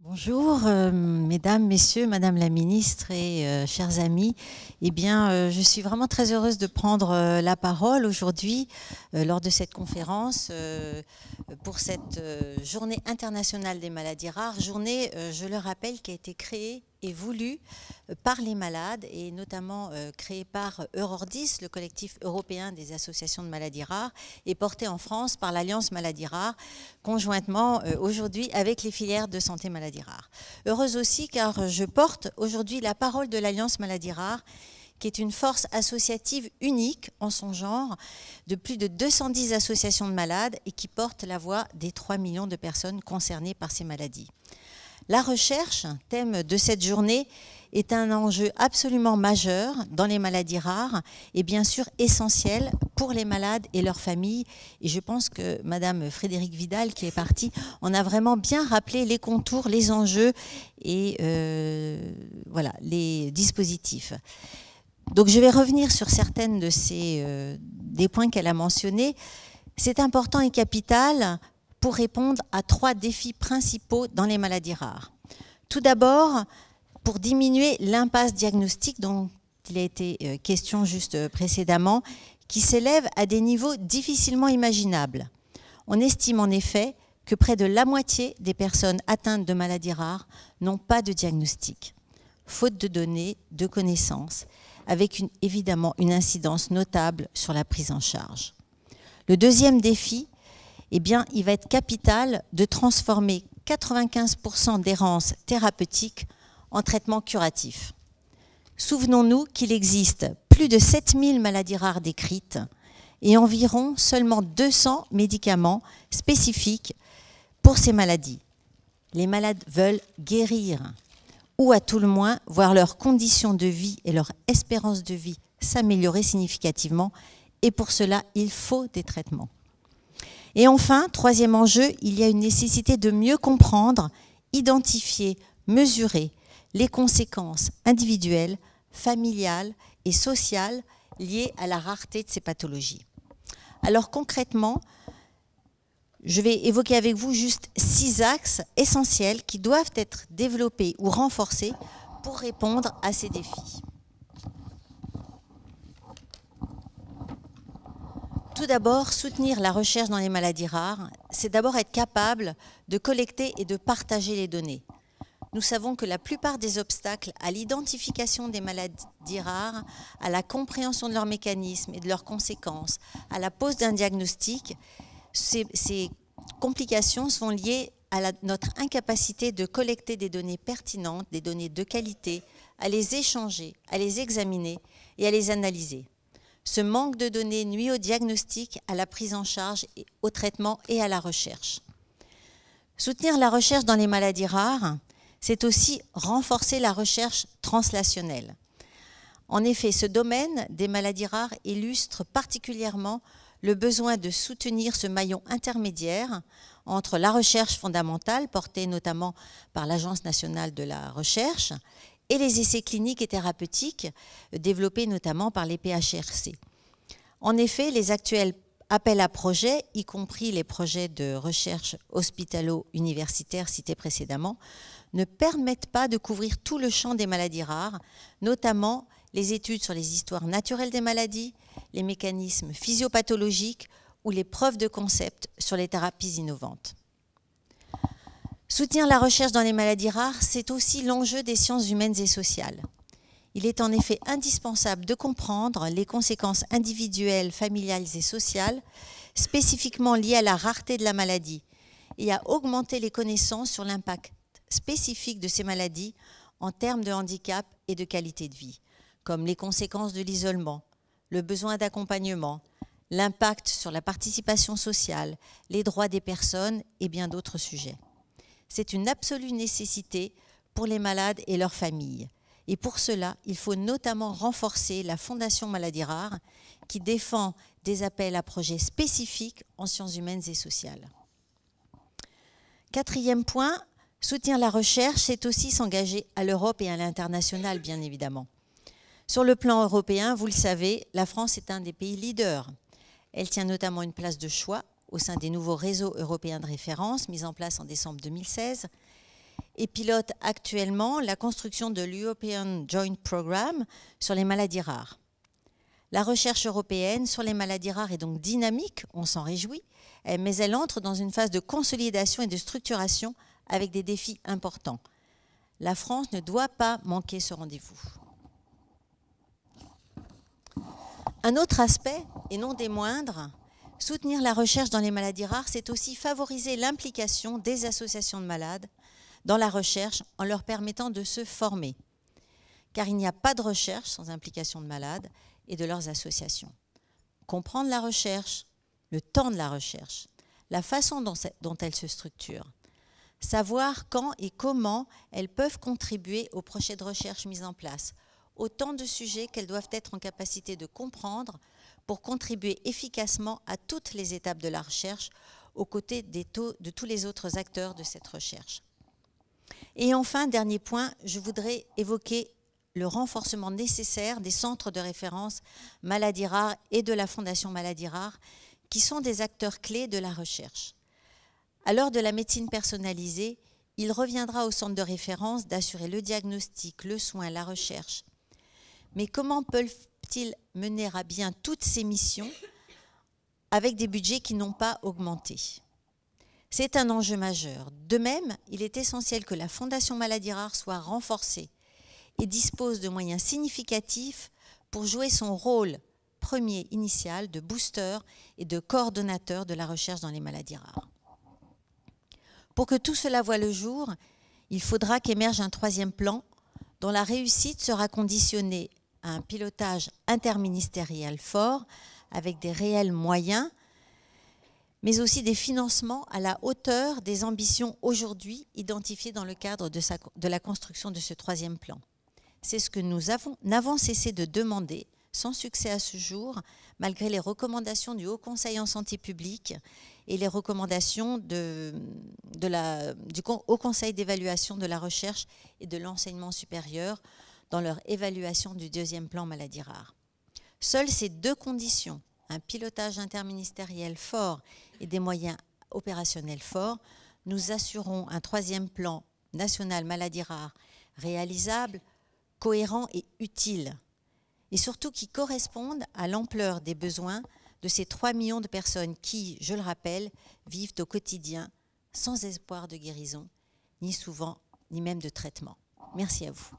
Bonjour, mesdames, messieurs, madame la ministre et chers amis. Eh bien, je suis vraiment très heureuse de prendre la parole aujourd'hui lors de cette conférence pour cette journée internationale des maladies rares. Journée, je le rappelle, qui a été créée et voulue par les malades et notamment créée par Eurordis, le collectif européen des associations de maladies rares, et portée en France par l'Alliance Maladies Rares, conjointement aujourd'hui avec les filières de santé maladies rares. Heureuse aussi car je porte aujourd'hui la parole de l'Alliance Maladies Rares, qui est une force associative unique en son genre, de plus de 210 associations de malades et qui porte la voix des 3 millions de personnes concernées par ces maladies. La recherche, thème de cette journée, est un enjeu absolument majeur dans les maladies rares et bien sûr essentiel pour les malades et leurs familles. Et je pense que Madame Frédérique Vidal, qui est partie, en a vraiment bien rappelé les contours, les enjeux et voilà, les dispositifs. Donc je vais revenir sur certaines de des points qu'elle a mentionnés. C'est important et capital pour répondre à 3 défis principaux dans les maladies rares. Tout d'abord, pour diminuer l'impasse diagnostique dont il a été question juste précédemment, qui s'élève à des niveaux difficilement imaginables. On estime en effet que près de la moitié des personnes atteintes de maladies rares n'ont pas de diagnostic, faute de données, de connaissances, avec évidemment une incidence notable sur la prise en charge. Le deuxième défi, eh bien, il va être capital de transformer 95% d'errance thérapeutique en traitement curatif. Souvenons-nous qu'il existe plus de 7000 maladies rares décrites et environ seulement 200 médicaments spécifiques pour ces maladies. Les malades veulent guérir ou à tout le moins voir leurs conditions de vie et leur espérance de vie s'améliorer significativement, et pour cela, il faut des traitements. Et enfin, troisième enjeu, il y a une nécessité de mieux comprendre, identifier, mesurer les conséquences individuelles, familiales et sociales liées à la rareté de ces pathologies. Alors concrètement, je vais évoquer avec vous juste 6 axes essentiels qui doivent être développés ou renforcés pour répondre à ces défis. Tout d'abord, soutenir la recherche dans les maladies rares, c'est d'abord être capable de collecter et de partager les données. Nous savons que la plupart des obstacles à l'identification des maladies rares, à la compréhension de leurs mécanismes et de leurs conséquences, à la pose d'un diagnostic, ces complications sont liées à notre incapacité de collecter des données pertinentes, des données de qualité, à les échanger, à les examiner et à les analyser. Ce manque de données nuit au diagnostic, à la prise en charge, au traitement et à la recherche. Soutenir la recherche dans les maladies rares, c'est aussi renforcer la recherche translationnelle. En effet, ce domaine des maladies rares illustre particulièrement le besoin de soutenir ce maillon intermédiaire entre la recherche fondamentale, portée notamment par l'Agence nationale de la recherche, et les essais cliniques et thérapeutiques développés notamment par les PHRC. En effet, les actuels appels à projets, y compris les projets de recherche hospitalo-universitaires cités précédemment, ne permettent pas de couvrir tout le champ des maladies rares, notamment les études sur les histoires naturelles des maladies, les mécanismes physiopathologiques ou les preuves de concept sur les thérapies innovantes. Soutenir la recherche dans les maladies rares, c'est aussi l'enjeu des sciences humaines et sociales. Il est en effet indispensable de comprendre les conséquences individuelles, familiales et sociales spécifiquement liées à la rareté de la maladie et à augmenter les connaissances sur l'impact spécifique de ces maladies en termes de handicap et de qualité de vie, comme les conséquences de l'isolement, le besoin d'accompagnement, l'impact sur la participation sociale, les droits des personnes et bien d'autres sujets. C'est une absolue nécessité pour les malades et leurs familles. Et pour cela, il faut notamment renforcer la Fondation Maladies Rares qui défend des appels à projets spécifiques en sciences humaines et sociales. Quatrième point, soutenir la recherche, c'est aussi s'engager à l'Europe et à l'international, bien évidemment. Sur le plan européen, vous le savez, la France est un des pays leaders. Elle tient notamment une place de choix au sein des nouveaux réseaux européens de référence mis en place en décembre 2016 et pilote actuellement la construction de l'European Joint Programme sur les maladies rares. La recherche européenne sur les maladies rares est donc dynamique, on s'en réjouit, mais elle entre dans une phase de consolidation et de structuration avec des défis importants. La France ne doit pas manquer ce rendez-vous. Un autre aspect, et non des moindres, soutenir la recherche dans les maladies rares, c'est aussi favoriser l'implication des associations de malades dans la recherche en leur permettant de se former. Car il n'y a pas de recherche sans implication de malades et de leurs associations. Comprendre la recherche, le temps de la recherche, la façon dont elle se structure, savoir quand et comment elles peuvent contribuer aux projets de recherche mis en place, autant de sujets qu'elles doivent être en capacité de comprendre pour contribuer efficacement à toutes les étapes de la recherche, aux côtés de tous les autres acteurs de cette recherche. Et enfin, dernier point, je voudrais évoquer le renforcement nécessaire des centres de référence maladies rares et de la Fondation Maladies Rares, qui sont des acteurs clés de la recherche. À l'heure de la médecine personnalisée, il reviendra aux centres de référence d'assurer le diagnostic, le soin, la recherche. Mais comment peuvent-ils mener à bien toutes ces missions avec des budgets qui n'ont pas augmenté ? C'est un enjeu majeur. De même, il est essentiel que la Fondation Maladies Rares soit renforcée et dispose de moyens significatifs pour jouer son rôle premier initial de booster et de coordonnateur de la recherche dans les maladies rares. Pour que tout cela voie le jour, il faudra qu'émerge un troisième plan dont la réussite sera conditionnée à un pilotage interministériel fort avec des réels moyens, mais aussi des financements à la hauteur des ambitions aujourd'hui identifiées dans le cadre de la construction de ce troisième plan. C'est ce que nous n'avons cessé de demander, sans succès à ce jour, malgré les recommandations du Haut Conseil en santé publique et les recommandations du Haut Conseil d'évaluation de la recherche et de l'enseignement supérieur dans leur évaluation du deuxième plan maladies rares. Seules ces deux conditions, un pilotage interministériel fort et des moyens opérationnels forts, nous assureront un troisième plan national maladies rares réalisable, cohérent et utile, et surtout qui corresponde à l'ampleur des besoins de ces 3 millions de personnes qui, je le rappelle, vivent au quotidien sans espoir de guérison, ni souvent, ni même de traitement. Merci à vous.